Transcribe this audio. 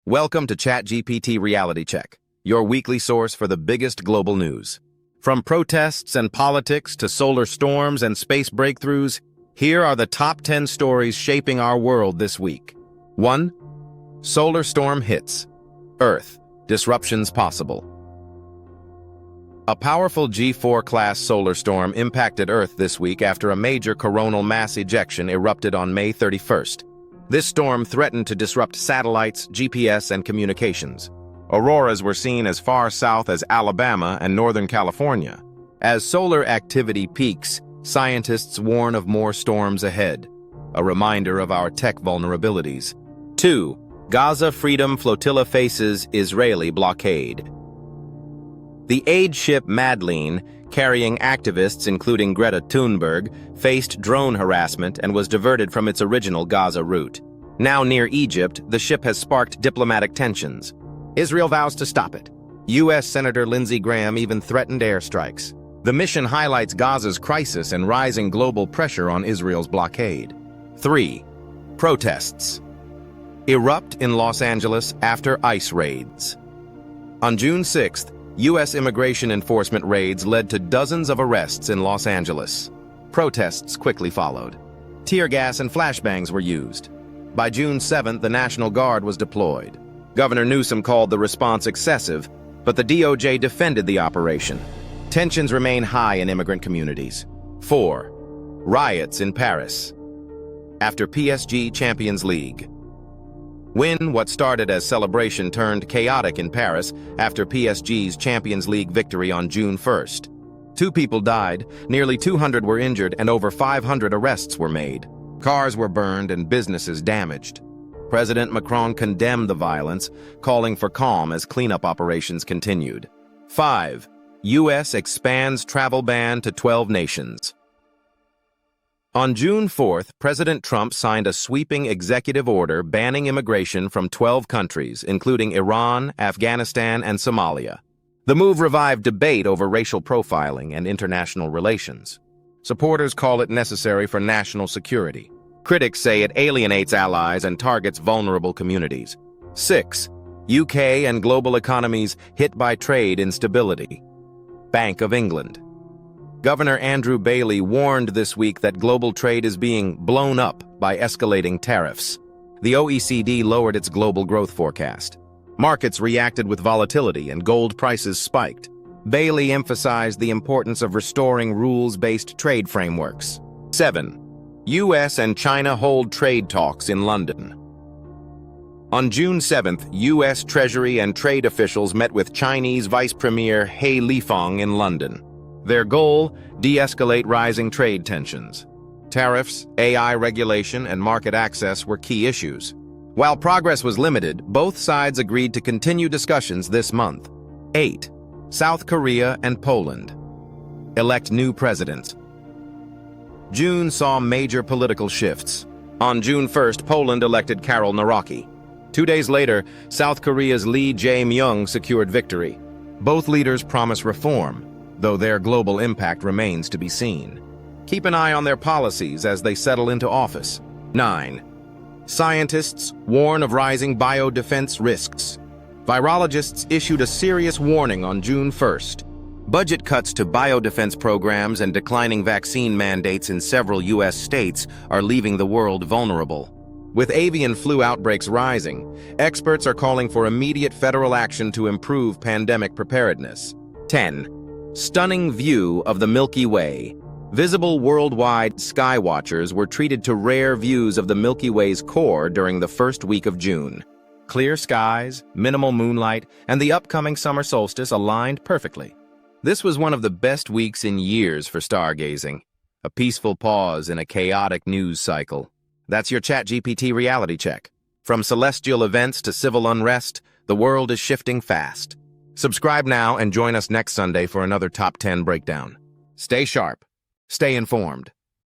Welcome to ChatGPT Reality Check, your weekly source for the biggest global news. From protests and politics to solar storms and space breakthroughs, here are the top 10 stories shaping our world this week. 1. Solar storm hits. Earth, disruptions possible. A powerful G4-class solar storm impacted Earth this week after a major coronal mass ejection erupted on May 31st. This storm threatened to disrupt satellites, GPS, and communications. Auroras were seen as far south as Alabama and Northern California. As solar activity peaks, scientists warn of more storms ahead, a reminder of our tech vulnerabilities. 2. Gaza Freedom Flotilla faces Israeli blockade. The aid ship Madeleine, carrying activists including Greta Thunberg, faced drone harassment and was diverted from its original Gaza route. Now near Egypt, the ship has sparked diplomatic tensions. Israel vows to stop it. U.S. Senator Lindsey Graham even threatened airstrikes. The mission highlights Gaza's crisis and rising global pressure on Israel's blockade. 3. Protests erupt in Los Angeles after ICE raids. On June 6th, U.S. immigration enforcement raids led to dozens of arrests in Los Angeles. Protests quickly followed. Tear gas and flashbangs were used. By June 7th, the National Guard was deployed. Governor Newsom called the response excessive, but the DOJ defended the operation. Tensions remain high in immigrant communities. 4. Riots in Paris after PSG Champions League. When what started as celebration turned chaotic in Paris after PSG's Champions League victory on June 1st. 2 people died, nearly 200 were injured, and over 500 arrests were made. Cars were burned and businesses damaged. President Macron condemned the violence, calling for calm as cleanup operations continued. 5. U.S. expands travel ban to 12 nations. On June 4th, President Trump signed a sweeping executive order banning immigration from 12 countries, including Iran, Afghanistan, and Somalia. The move revived debate over racial profiling and international relations. Supporters call it necessary for national security. Critics say it alienates allies and targets vulnerable communities. 6. UK and global economies hit by trade instability. Bank of England. Governor Andrew Bailey warned this week that global trade is being blown up by escalating tariffs. The OECD lowered its global growth forecast. Markets reacted with volatility and gold prices spiked. Bailey emphasized the importance of restoring rules-based trade frameworks. 7. U.S. and China hold trade talks in London. On June 7th, U.S. Treasury and trade officials met with Chinese Vice Premier He Lifeng in London. Their goal, de-escalate rising trade tensions. Tariffs, AI regulation, and market access were key issues. While progress was limited, both sides agreed to continue discussions this month. 8. South Korea and Poland elect new presidents. June saw major political shifts. On June 1st, Poland elected Karol Nawrocki. 2 days later, South Korea's Lee Jae-myung secured victory. Both leaders promise reform, though their global impact remains to be seen. Keep an eye on their policies as they settle into office. 9. Scientists warn of rising biodefense risks. Virologists issued a serious warning on June 1st. Budget cuts to biodefense programs and declining vaccine mandates in several U.S. states are leaving the world vulnerable. With avian flu outbreaks rising, experts are calling for immediate federal action to improve pandemic preparedness. 10. Stunning view of the Milky Way. Visible worldwide skywatchers were treated to rare views of the Milky Way's core during the first week of June. Clear skies, minimal moonlight, and the upcoming summer solstice aligned perfectly. This was one of the best weeks in years for stargazing. A peaceful pause in a chaotic news cycle. That's your ChatGPT Reality Check. From celestial events to civil unrest, the world is shifting fast. Subscribe now and join us next Sunday for another Top 10 breakdown. Stay sharp. Stay informed.